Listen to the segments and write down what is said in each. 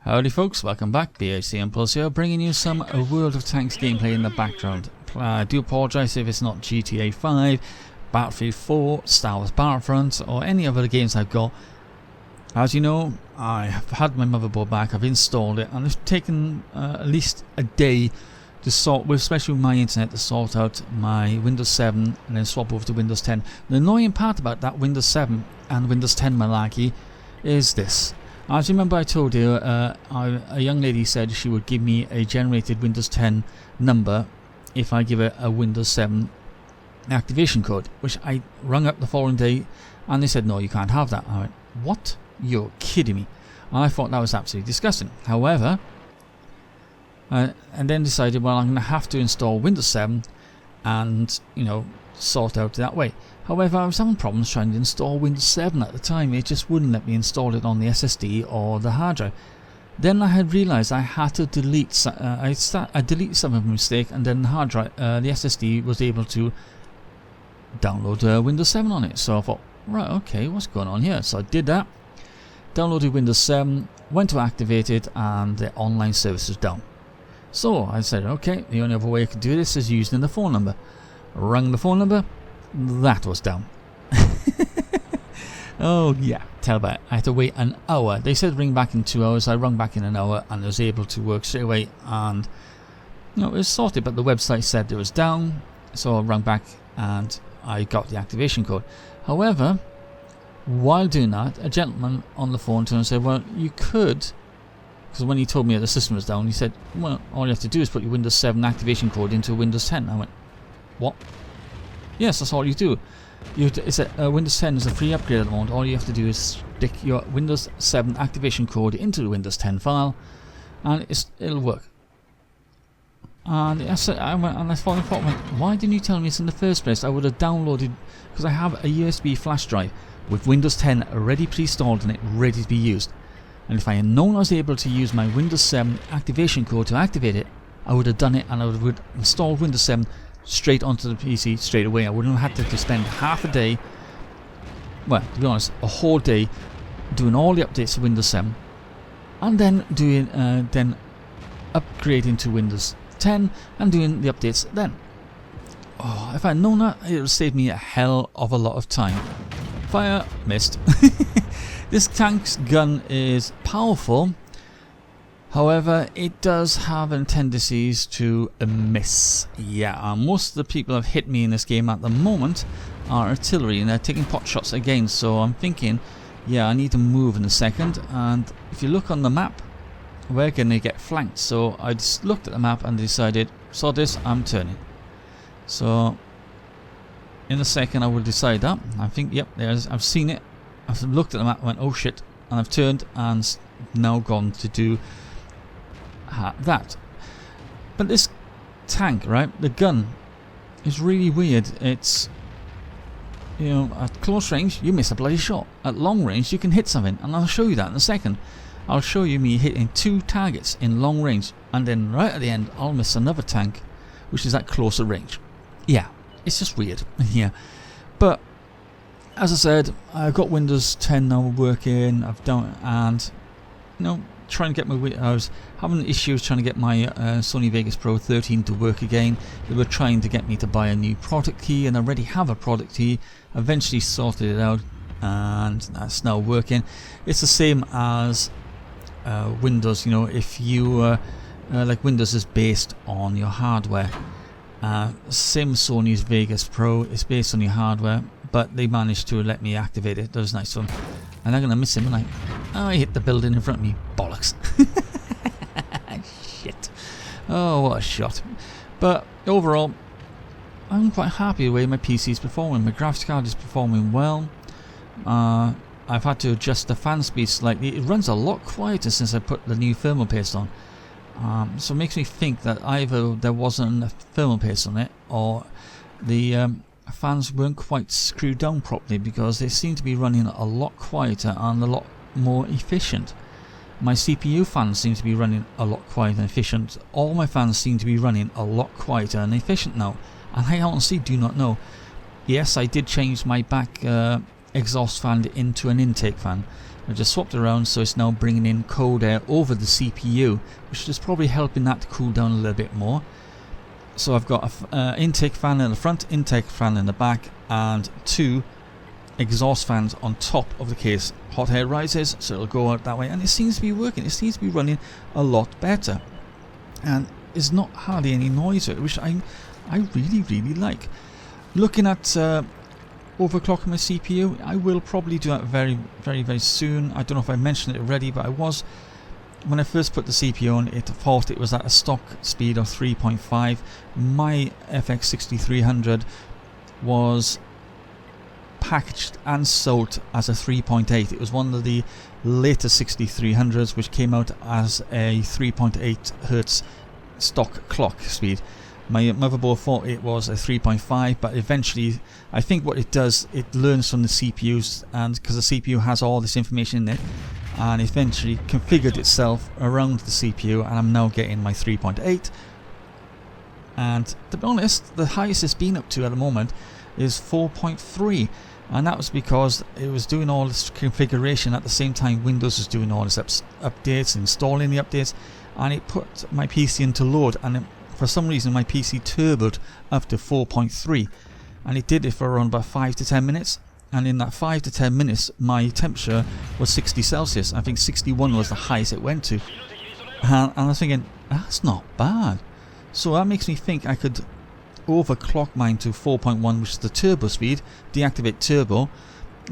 Howdy folks, welcome back. BHC Impuls4 bringing you some World of Tanks gameplay in the background. I do apologise if it's not GTA 5, Battlefield 4, Star Wars Battlefront or any other games I've got. As you know, I've had my motherboard back, I've installed it, and it's taken at least a day to sort, especially with my internet, to sort out my Windows 7 and then swap over to Windows 10. The annoying part about that Windows 7 and Windows 10 malarkey is this. As you remember, I told you a young lady said she would give me a generated Windows 10 number if I give her a Windows 7 activation code, which I rung up the following day and they said no, you can't have that. I went, what? You're kidding me. And I thought that was absolutely disgusting. However, and then decided, well, I'm going to have to install Windows 7 and, you know, sort out that way. However, I was having problems trying to install Windows 7 at the time. It just wouldn't let me install it on the SSD or the hard drive. Then I had realised I had to delete. I deleted some of my mistake, and then the hard drive, the SSD was able to download Windows 7 on it. So I thought, right, okay, what's going on here? So I did that, downloaded Windows 7, went to activate it, and the online service was down. So I said, okay, the only other way I could do this is using the phone number. Rung the phone number. That was down. Oh yeah, tell about it. I had to wait an hour. They said ring back in 2 hours. I rung back in an hour and I was able to work straight away, and you know, it was sorted, but the website said it was down, so I rung back and I got the activation code. However, while doing that, a gentleman on the phone to him said, well, you could, because when he told me that the system was down, he said, well, all you have to do is put your Windows 7 activation code into Windows 10. I went, what? Yes, that's all you do. Windows 10 is a free upgrade at the moment. All you have to do is stick your Windows 7 activation code into the Windows 10 file, and it'll work. And I thought, why didn't you tell me this in the first place? I would have downloaded, because I have a USB flash drive with Windows 10 already pre-installed in it, ready to be used. And if I had known I was able to use my Windows 7 activation code to activate it, I would have done it, and I would have installed Windows 7 straight onto the PC straight away. I wouldn't have had to spend half a day, well, to be honest, a whole day doing all the updates to Windows 7 and then doing upgrading to Windows 10 and doing the updates then. Oh, if I had known that, it would have saved me a hell of a lot of time. Fire, missed. This tank's gun is powerful. However, it does have tendencies to miss. Yeah, most of the people that have hit me in this game at the moment are artillery, and they're taking pot shots again. So I'm thinking, yeah, I need to move in a second. And if you look on the map, we're going to get flanked. So I just looked at the map and decided, saw this, I'm turning. So in a second I will decide that. I think, yep, I've seen it. I've looked at the map and went, oh shit, and I've turned and now gone to do that. But this tank, right, the gun is really weird. It's, you know, at close range you miss a bloody shot. At long range you can hit something, and I'll show you that in a second. I'll show you me hitting 2 targets in long range, and then right at the end I'll miss another tank which is at closer range. Yeah, it's just weird. Yeah, but as I said, I've got Windows 10 now working. I've done, and you know, trying to get I was having issues trying to get my Sony Vegas Pro 13 to work again. They were trying to get me to buy a new product key, and I already have a product key. Eventually sorted it out, and that's now working. It's the same as Windows. You know, if you like, Windows is based on your hardware. Same as Sony's Vegas Pro, it's based on your hardware, but they managed to let me activate it. That was nice of them. And I'm going to miss him, and I hit the building in front of me. Bollocks. Shit. Oh, what a shot. But overall, I'm quite happy the way my PC is performing. My graphics card is performing well. I've had to adjust the fan speed slightly. It runs a lot quieter since I put the new thermal paste on. So it makes me think that either there wasn't enough thermal paste on it, or the fans weren't quite screwed down properly, because they seem to be running a lot quieter and a lot more efficient. My CPU fans seem to be running a lot quieter and efficient. All my fans seem to be running a lot quieter and efficient now, and I honestly do not know. Yes, I did change my back exhaust fan into an intake fan, I just swapped around, so it's now bringing in cold air over the CPU, which is probably helping that to cool down a little bit more. So I've got an intake fan in the front, intake fan in the back, and 2 exhaust fans on top of the case. Hot air rises, so it'll go out that way, and it seems to be working. It seems to be running a lot better, and there's not hardly any noise to it, which I really like. Looking at overclocking my CPU, I will probably do that very soon. I don't know if I mentioned it already, but when I first put the CPU on, it thought it was at a stock speed of 3.5. My FX 6300 was packaged and sold as a 3.8. It was one of the later 6300s which came out as a 3.8 Hertz stock clock speed. My motherboard thought it was a 3.5, but eventually I think what it does, it learns from the CPUs, and because the CPU has all this information in it, and eventually configured itself around the CPU, and I'm now getting my 3.8. And to be honest, the highest it's been up to at the moment is 4.3, and that was because it was doing all this configuration at the same time Windows was doing all this updates, installing the updates, and it put my PC into load, and for some reason my PC turboed up to 4.3, and it did it for around about 5 to 10 minutes. And in that 5 to 10 minutes, my temperature was 60 Celsius. I think 61 was the highest it went to. And I was thinking, that's not bad. So that makes me think I could overclock mine to 4.1, which is the turbo speed, deactivate turbo,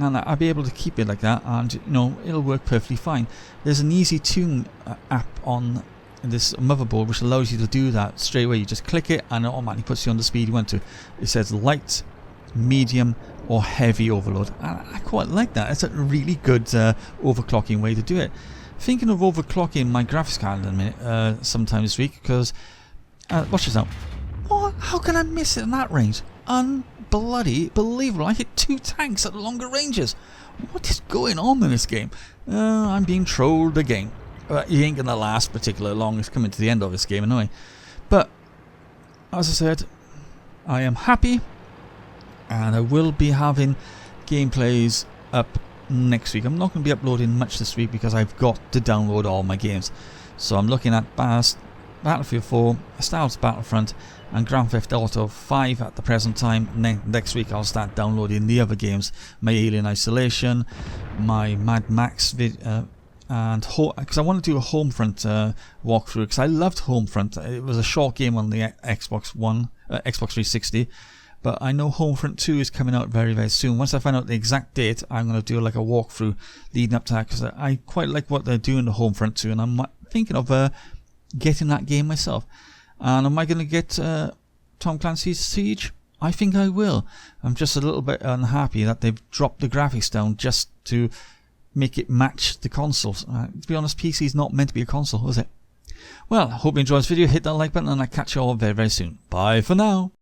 and I'll be able to keep it like that, and it'll work perfectly fine. There's an easy tune app on this motherboard which allows you to do that straight away. You just click it and it automatically puts you on the speed you want to. It says light, medium or heavy overload, and I quite like that. It's a really good overclocking way to do it. Thinking of overclocking my graphics card in a minute sometime this week, because watch this out. What? How can I miss it in that range? Unbloody believable. I hit 2 tanks at longer ranges. What is going on in this game? I'm being trolled again. He ain't gonna last particularly long. It's coming to the end of this game anyway. But as I said, I am happy, and I will be having gameplays up next week. I'm not going to be uploading much this week because I've got to download all my games. So I'm looking at Battlefield 4, Star Wars Battlefront, and Grand Theft Auto 5 at the present time. And then next week I'll start downloading the other games, my Alien Isolation, my Mad Max and because I want to do a Homefront walkthrough, because I loved Homefront. It was a short game on the Xbox 360, but I know Homefront 2 is coming out very soon. Once I find out the exact date, I'm going to do like a walkthrough leading up to that, because I quite like what they're doing to Homefront 2, and I'm thinking of getting that game myself. And am I going to get Tom Clancy's Siege? I think I will. I'm just a little bit unhappy that they've dropped the graphics down just to make it match the consoles. To be honest, PC is not meant to be a console, is it? Well, hope you enjoyed this video. Hit that like button, and I'll catch you all very soon. Bye for now.